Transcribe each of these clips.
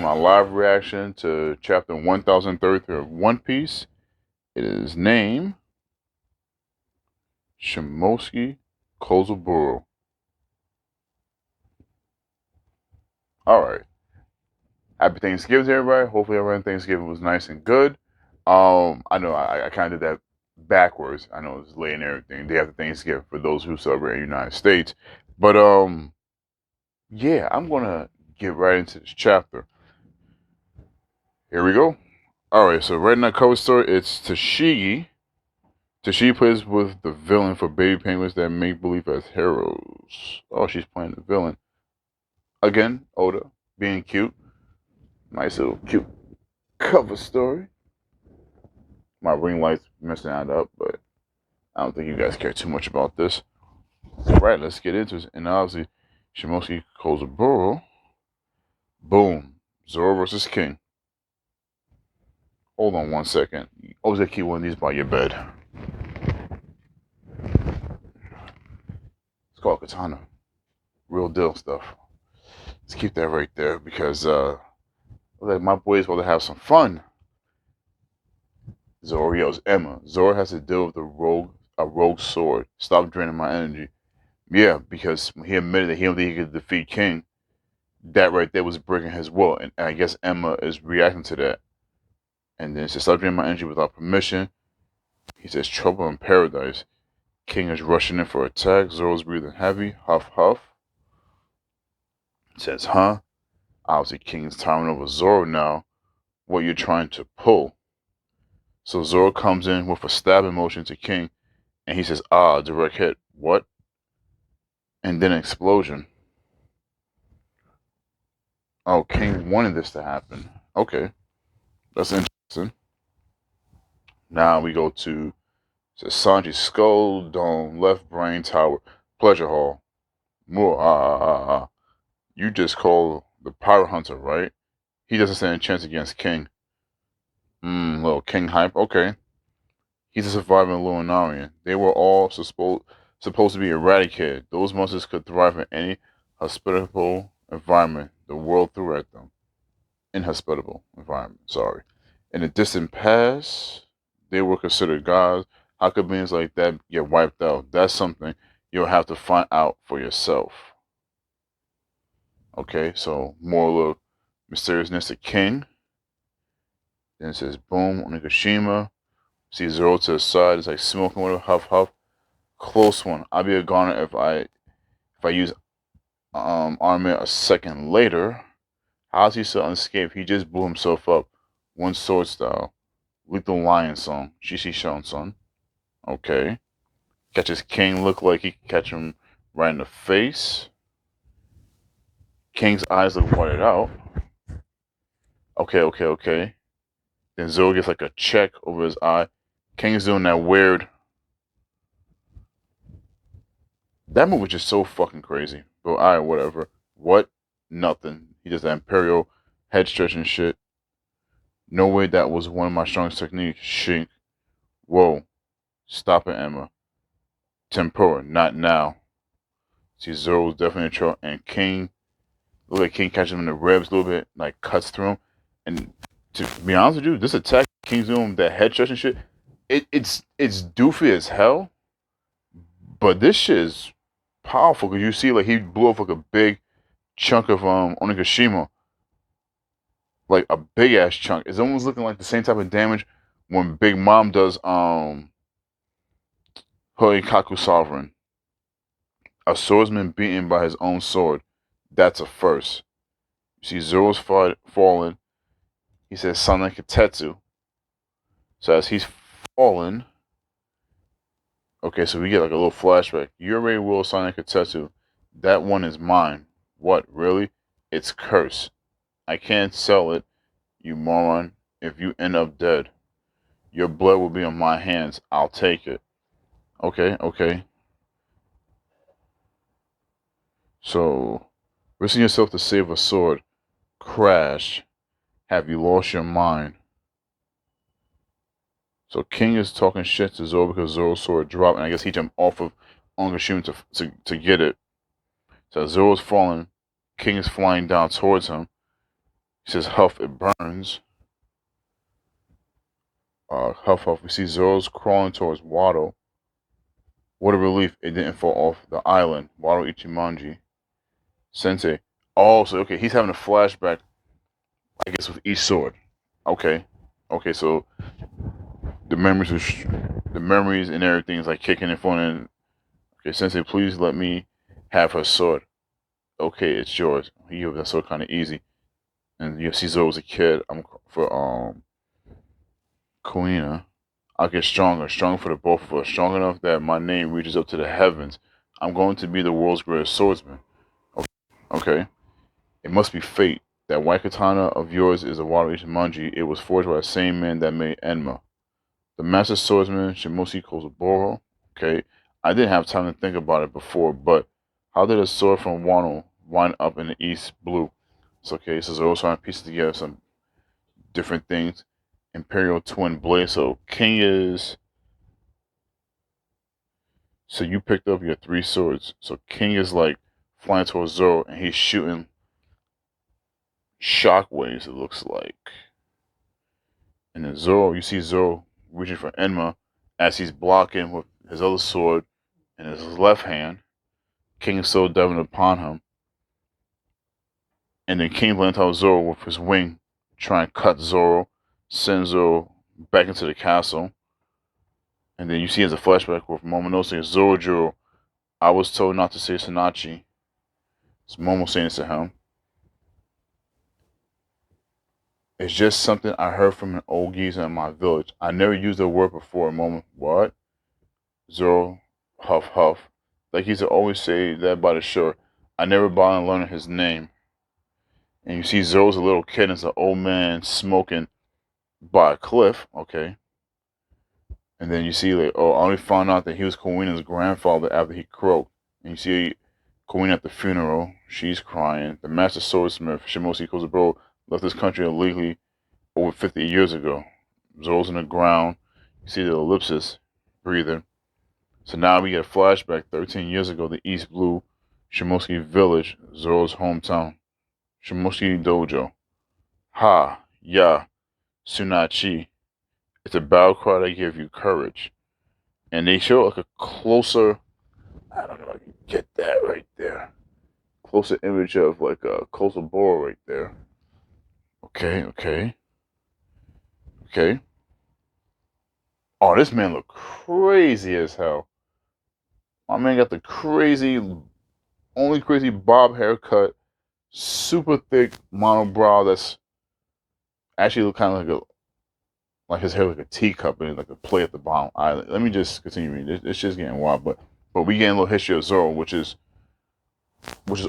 my live reaction to chapter 1033 of One Piece. It is named Shimotsuki Kozaburo. Alright. Happy Thanksgiving to everybody. Hopefully everyone's Thanksgiving was nice and good. I know I kind of did that backwards. I know it's late and everything. Day after Thanksgiving for those who celebrate in the United States. But yeah, I'm gonna get right into this chapter. Here we go. Alright, so right now cover story, it's Tashigi. Tashigi plays with the villain for baby penguins that make believe as heroes. Oh, she's playing the villain. Again, Oda, being cute. Nice little cute cover story. My ring light's messing that up, but I don't think you guys care too much about this. Right, let's get into it. And obviously, Shimotsuki Kozaburo. Boom. Zoro versus King. Hold on 1 second. Always gotta keep one of these by your bed. It's called Katana. Real deal stuff. Let's keep that right there because my boys want to have some fun. Zoro yells, Emma. Zoro has to deal with a rogue sword. Stop draining my energy. Yeah, because he admitted that he don't think he could defeat King. That right there was breaking his will, and I guess Emma is reacting to that. And then she says, stop draining my energy without permission. He says, trouble in paradise. King is rushing in for attack. Zoro's breathing heavy. Huff, huff. Says, huh? Obviously, King's towering over Zoro now. What you're trying to pull. So Zoro comes in with a stabbing motion to King, and he says, ah, direct hit. What? And then an explosion. Oh, King wanted this to happen. Okay. That's interesting. Now we go to Sanji's Skull Dome, Left Brain Tower, Pleasure Hall. More, You just call the Pirate Hunter, right? He doesn't stand a chance against King. Little King hype. Okay. He's a surviving Luminarian. They were all supposed to be eradicated. Those monsters could thrive in any hospitable environment the world threw at them. Inhospitable environment, sorry. In the distant past, they were considered gods. How could beings like that get wiped out? That's something you'll have to find out for yourself. Okay, so more little mysteriousness to King. Then it says boom, Onigashima. See Zoro to the side. It's like smoking with a huff huff. Close one. I'll be a goner if I use armor a second later. How's he still unscathed? He just blew himself up. One sword style. Lethal Lion song. Shishi Shon-son. Okay. Catches King. Look like he can catch him right in the face. King's eyes look whited out. Okay. Then Zoro gets like a check over his eye. King's doing that weird. That move was just so fucking crazy. But alright, whatever. What? Nothing. He does that Imperial head stretching shit. No way that was one of my strongest techniques. Shink. Whoa. Stop it, Emma. Tempura. Not now. See, Zoro's definitely in trouble. And King. Look like King catches him in the ribs a little bit. Like cuts through him. And to be honest with you, this attack King's doing, that head stretching shit, it's doofy as hell. But this shit is powerful because you see like he blew up like a big chunk of Onigashima. Like a big ass chunk. It's almost looking like the same type of damage when Big Mom does Hoikaku Sovereign. A swordsman beaten by his own sword. That's a first. You see Zoro's fallen. He says Sanai Katetsu. So as he's fallen. Okay, so we get like a little flashback. You already will Sanai Katetsu. That one is mine. What, really? It's cursed. I can't sell it, you moron. If you end up dead, your blood will be on my hands. I'll take it. Okay. So, risking yourself to save a sword. Crash. Have you lost your mind? So King is talking shit to Zoro because Zoro's sword dropped, and I guess he jumped off of Onigashima to get it. So Zoro's falling. King is flying down towards him. He says, huff, it burns. Huff, huff. We see Zoro's crawling towards Wado. What a relief it didn't fall off the island. Wado Ichimonji. Sensei. Oh, so okay, he's having a flashback, I guess, with each sword. Okay. Okay, so the memories the memories and everything is like kicking in front and okay, Sensei, please let me have her sword. Okay, it's yours. He gave that sword kinda easy. And you see Zoro was a kid. I'm for Kuina. I'll get stronger, stronger for the both of us, strong enough that my name reaches up to the heavens. I'm going to be the world's greatest swordsman. Okay. It must be fate. That white katana of yours is a Wado Ichimonji. It was forged by the same man that made Enma. The master swordsman, Shimotsuki Kozaburo. Okay. I didn't have time to think about it before, but how did a sword from Wano wind up in the East Blue? It's okay. So they're also trying to piece together some different things. Imperial Twin Blade. So King is. So you picked up your three swords. So King is like flying towards Zoro and he's shooting shockwaves, it looks like. And then Zoro, you see Zoro reaching for Enma as he's blocking with his other sword in his left hand. King is still diving upon him. And then King lands on Zoro with his wing, trying to cut Zoro, send Zoro back into the castle. And then you see as a flashback with Momonosuke, Zoro, I was told not to say Sanachi. It's Momo saying this to him. It's just something I heard from an old geezer in my village. I never used the word before. Momo, what? Zoro, huff, huff. Like he used to always say that by the shore. I never bothered learning his name. And you see Zoro's a little kid and it's an old man smoking by a cliff, okay? And then you see like, oh, I only found out that he was Kawina's grandfather after he croaked. And you see Kawina at the funeral, she's crying. The master swordsmith, Shimotsuki Kozaburo, left this country illegally over 50 years ago. Zoro's in the ground. You see the ellipsis breathing. So now we get a flashback 13 years ago, the East Blue Shimotsuki village, Zoro's hometown. Shimotsuki Dojo. Ha, ya, Sunachi. It's a battle cry that gives you courage. And they show like a closer, I don't know if I can get that right there. Closer image of like a Kozaburo right there. Okay, okay, okay. Oh, this man look crazy as hell. My man got the crazy, only crazy bob haircut, super thick monobrow that's actually look kind of like his hair like a teacup and like a plate at the bottom. All right, let me just continue reading. It's just getting wild, but we getting a little history of Zoro, which is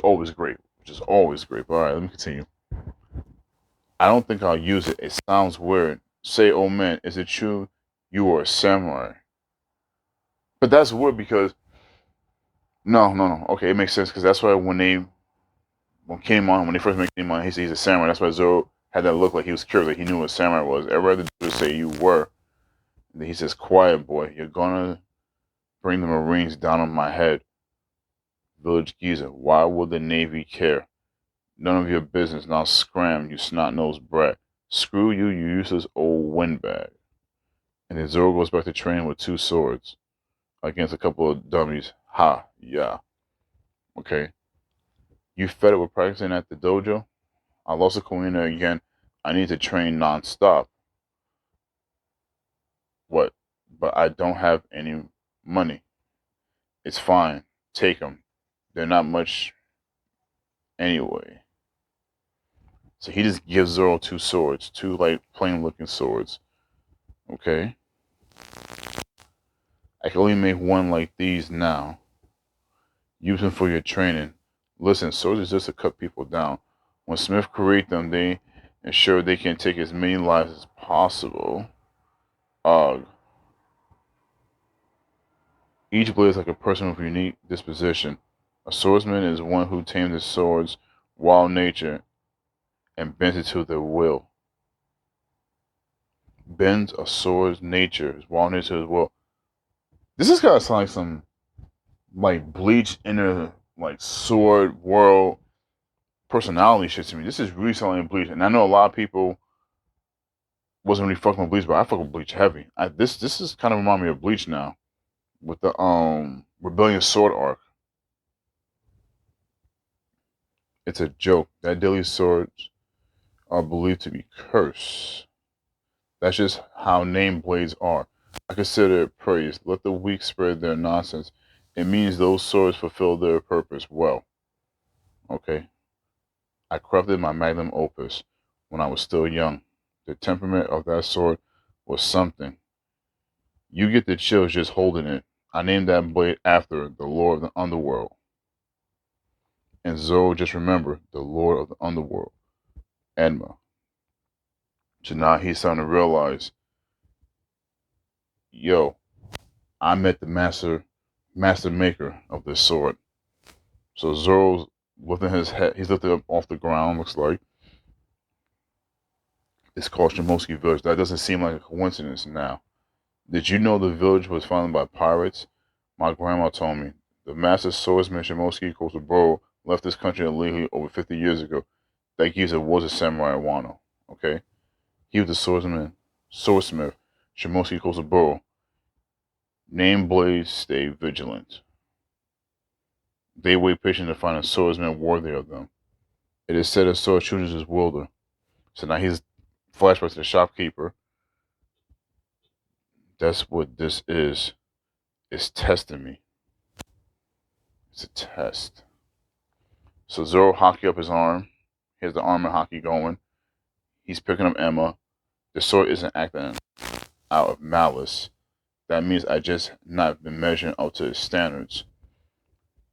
always great. Which is always great. But all right, let me continue. I don't think I'll use it. It sounds weird. Say, oh man, is it true you were a samurai? But that's weird because no. Okay, it makes sense because that's why when they first made Kinemon, he said he's a samurai. That's why Zoro had that look like he was curious, like he knew what a samurai was. Every other dude say you were. And then he says, quiet boy, you're gonna bring the Marines down on my head. Village geezer, why would the Navy care? None of your business. Now scram, you snot-nosed brat. Screw you, you useless old windbag. And then Zoro goes back to training with two swords against a couple of dummies. Ha, yeah. Okay. You fed up with practicing at the dojo? I lost a Kuina again. I need to train non-stop. What? But I don't have any money. It's fine. Take them. They're not much anyway. So he just gives Zoro two swords, two like plain looking swords. Okay. I can only make one like these now. Use them for your training. Listen, swords is just to cut people down. When Smith create them, they ensure they can take as many lives as possible. Ugh. Each blade is like a person with a unique disposition. A swordsman is one who tames his sword's wild nature and bends it to their will. Bends a sword's nature, his wild nature to his will. This is gotta sound like some like Bleach inner like sword world personality shit to me. This is really something in Bleach, and I know a lot of people wasn't really fucking with Bleach, but I fuck with Bleach heavy. This is kind of remind me of Bleach now with the Rebellion Sword arc. It's a joke that daily swords are believed to be cursed. That's just how named blades are. I consider it praise. Let the weak spread their nonsense. It means those swords fulfill their purpose well. Okay. I crafted my magnum opus when I was still young. The temperament of that sword was something. You get the chills just holding it. I named that blade after the Lord of the Underworld. And Zoro, just remember, the Lord of the Underworld, Enma. So now he's starting to realize, yo, I met the master maker of this sword. So Zoro's lifting his head, he's lifted up off the ground, looks like. It's called Shimotsuki Village. That doesn't seem like a coincidence now. Did you know the village was founded by pirates? My grandma told me. The master swordsman Shimotsuki Kozaburo left this country illegally over 50 years ago. That geezer was a samurai Wano. Okay? He was the swordsmith, Shimotsuki Kozaburo. Name blades, stay vigilant. They wait patiently to find a swordsman worthy of them. It is said a sword chooses his wielder. So now he's flashback to the shopkeeper. That's what this is. It's testing me. It's a test. So Zoro hockey up his arm. He has the armor hockey going. He's picking up Emma. The sword isn't acting out of malice. That means I just not been measuring up to his standards.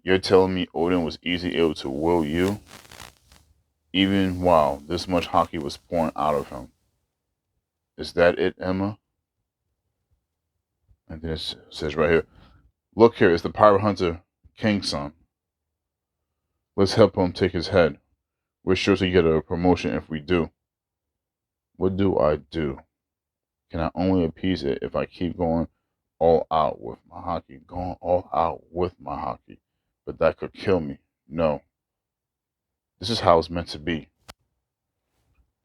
You're telling me Odin was easily able to will you? Even while this much hockey was pouring out of him. Is that it, Emma? And then it says right here, look here, it's the pirate hunter, King's son. Let's help him take his head. We're sure to get a promotion if we do. What do I do? Can I only appease it if I keep going all out with my hockey? Going all out with my hockey. But that could kill me. No. This is how it's meant to be.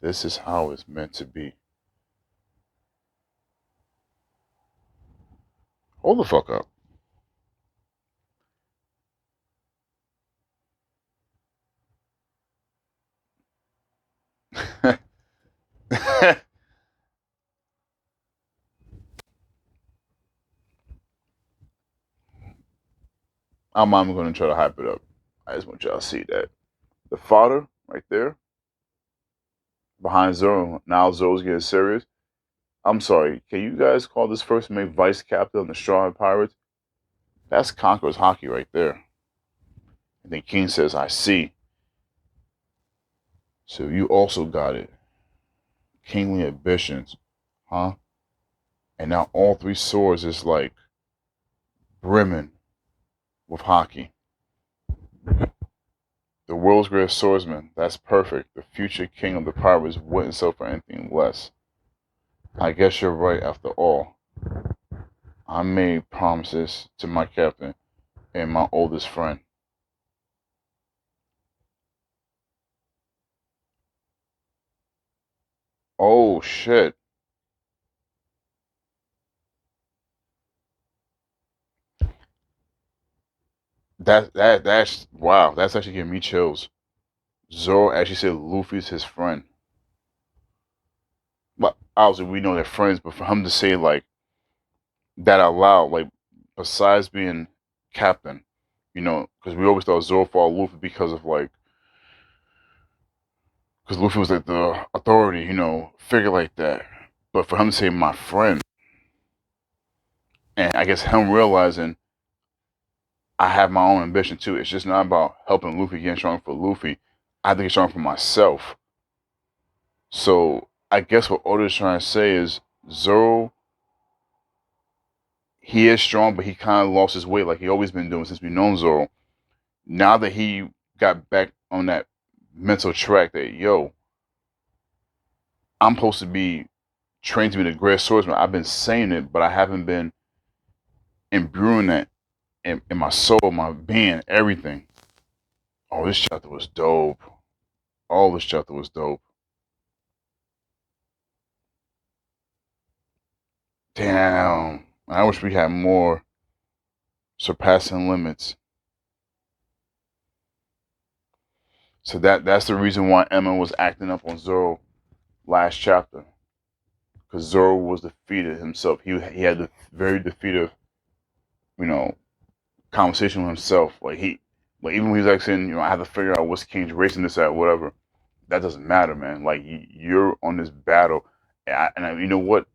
This is how it's meant to be. Hold the fuck up. I'm not going to try to hype it up. I just want y'all to see that. The father, right there, behind Zoro. Now Zoro's getting serious. I'm sorry. Can you guys call this first mate vice captain on the Straw Pirates? That's Conqueror's hockey right there. And then King says, I see. So you also got it. Kingly ambitions. Huh? And now all three swords is like brimming with hockey. The world's greatest swordsman. That's perfect. The future king of the pirates wouldn't sell for anything less. I guess you're right after all. I made promises to my captain and my oldest friend. Oh shit. That's wow, that's actually giving me chills. Zoro actually said Luffy's his friend. But obviously we know they're friends, but for him to say like that out loud, like besides being captain, because we always thought Zoro fought Luffy because of like because Luffy was like the authority, figure like that. But for him to say my friend, and I guess him realizing I have my own ambition too. It's just not about helping Luffy get strong for Luffy. I have to get strong for myself. So I guess what Oda's trying to say is Zoro, he is strong, but he kind of lost his way like he always been doing since we known Zoro. Now that he got back on that mental track that I'm supposed to be trained to be the greatest swordsman. I've been saying it, but I haven't been imbuing that in my soul, my being, everything. Oh, this chapter was dope. All this chapter was dope. Damn. I wish we had more surpassing limits. So that's the reason why Emma was acting up on Zoro last chapter. Because Zoro was defeated himself. He had the very defeated, you know, conversation with himself. Like even when he's like saying, I have to figure out what's King's racing this at, whatever. That doesn't matter, man. Like you're on this battle, and you know what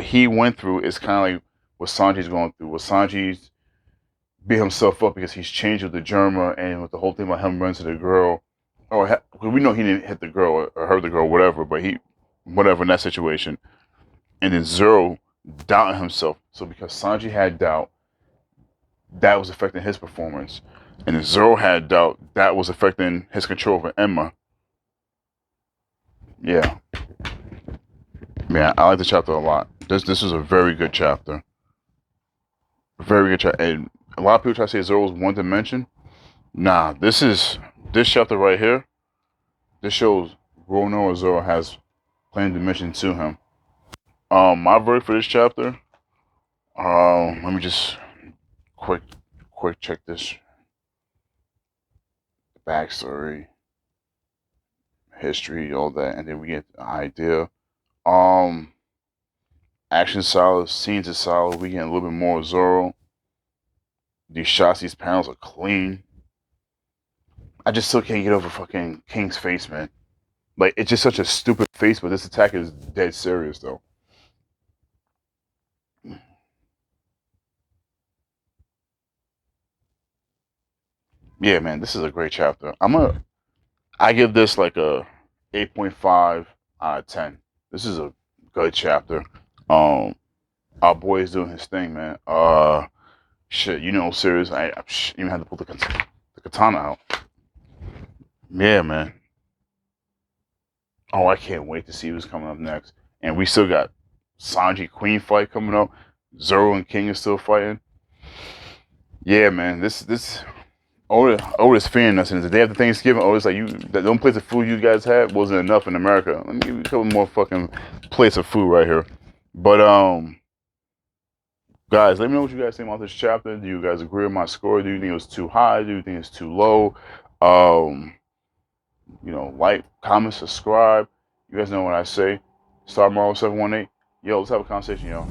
he went through is kind of like what Sanji's going through. What Sanji's beat himself up because he's changed with the Germa and with the whole thing about him running to the girl. Or we know he didn't hit the girl or hurt the girl, whatever. But whatever in that situation, and then Zoro doubting himself. So because Sanji had doubt, that was affecting his performance, and then Zoro had doubt, that was affecting his control over Emma. Yeah, man, I like the chapter a lot. This is a very good chapter. Very good chapter. And a lot of people try to say Zoro's one dimension. Nah, this chapter right here. This shows Roronoa Zoro has plain dimension to him. My verdict for this chapter. Let me just quick check this backstory, history, all that, and then we get the idea. Um, Action solid, scenes are solid. We get a little bit more Zoro. These shots, these panels are clean. I just still can't get over fucking King's face, man. Like, it's just such a stupid face, but this attack is dead serious, though. Yeah, man, this is a great chapter. I give this like a 8.5 out of 10. This is a good chapter. Um, our boy is doing his thing, man. Shit, serious. I even had to pull the katana out. Yeah, man. Oh, I can't wait to see who's coming up next. And we still got Sanji Queen fight coming up. Zoro and King is still fighting. Yeah, man. This Otis fearing us. And the day after Thanksgiving, Otis like, that one plate of food you guys had wasn't enough in America. Let me give you a couple more fucking plates of food right here. But guys, let me know what you guys think about this chapter. Do you guys agree with my score? Do you think it was too high? Do you think it's too low? Like, comment, subscribe. You guys know what I say. Star Marvel 718. Yo, let's have a conversation, y'all.